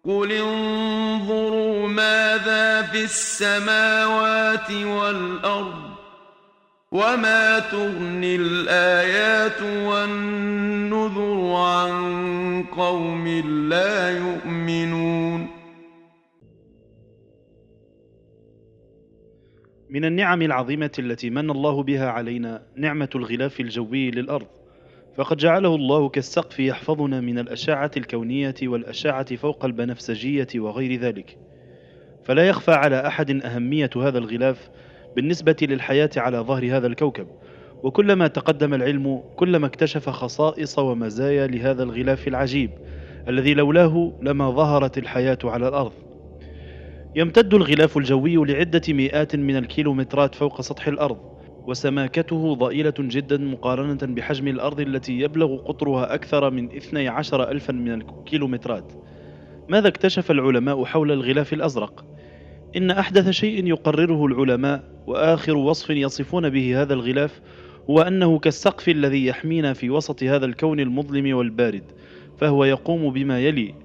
قل انظروا ماذا في السماوات والأرض وما تغني الآيات والنذر عن قوم لا يؤمنون. من النعم العظيمة التي من الله بها علينا نعمة الغلاف الجوي للأرض، فقد جعله الله كالسقف يحفظنا من الأشعة الكونية والأشعة فوق البنفسجية وغير ذلك. فلا يخفى على أحد أهمية هذا الغلاف بالنسبة للحياة على ظهر هذا الكوكب، وكلما تقدم العلم كلما اكتشف خصائص ومزايا لهذا الغلاف العجيب الذي لولاه لما ظهرت الحياة على الأرض. يمتد الغلاف الجوي لعدة مئات من الكيلومترات فوق سطح الأرض، وسماكته ضئيلة جدا مقارنة بحجم الأرض التي يبلغ قطرها أكثر من 12 ألفا من الكيلومترات. ماذا اكتشف العلماء حول الغلاف الأزرق؟ إن أحدث شيء يقرره العلماء وآخر وصف يصفون به هذا الغلاف هو أنه كالسقف الذي يحمينا في وسط هذا الكون المظلم والبارد، فهو يقوم بما يلي: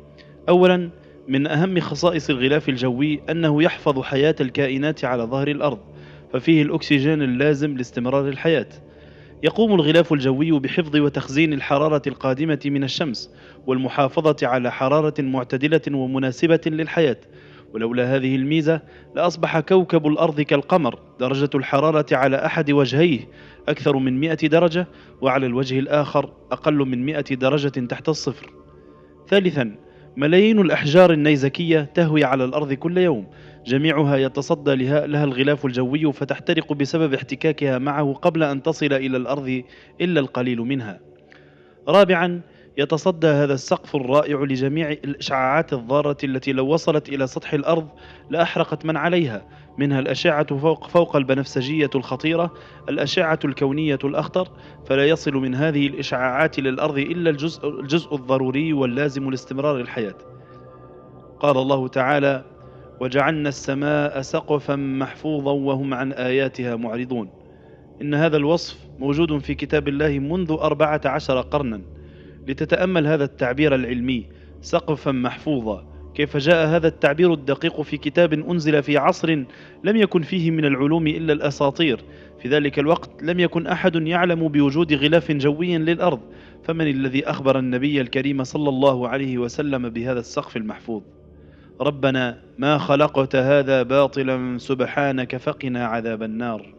أولا، من أهم خصائص الغلاف الجوي أنه يحفظ حياة الكائنات على ظهر الأرض، ففيه الأكسجين اللازم لاستمرار الحياة. يقوم الغلاف الجوي بحفظ وتخزين الحرارة القادمة من الشمس والمحافظة على حرارة معتدلة ومناسبة للحياة، ولولا هذه الميزة لأصبح كوكب الأرض كالقمر، درجة الحرارة على أحد وجهيه أكثر من 100 درجة، وعلى الوجه الآخر أقل من 100 درجة تحت الصفر. ثالثا، ملايين الأحجار النيزكية تهوي على الأرض كل يوم، جميعها يتصدى لها الغلاف الجوي فتحترق بسبب احتكاكها معه قبل أن تصل إلى الأرض إلا القليل منها. رابعا، يتصدى هذا السقف الرائع لجميع الإشعاعات الضارة التي لو وصلت إلى سطح الأرض لأحرقت من عليها، منها الأشعة فوق البنفسجية الخطيرة، الأشعة الكونية الأخطر، فلا يصل من هذه الإشعاعات للأرض إلا الجزء الضروري واللازم لاستمرار الحياة. قال الله تعالى: وجعلنا السماء سقفا محفوظا وهم عن آياتها معرضون. إن هذا الوصف موجود في كتاب الله منذ 14 قرنا. لتتأمل هذا التعبير العلمي، سقفا محفوظا، كيف جاء هذا التعبير الدقيق في كتاب أنزل في عصر لم يكن فيه من العلوم إلا الأساطير. في ذلك الوقت لم يكن أحد يعلم بوجود غلاف جوي للأرض، فمن الذي أخبر النبي الكريم صلى الله عليه وسلم بهذا السقف المحفوظ؟ ربنا ما خلقت هذا باطلا سبحانك فقنا عذاب النار.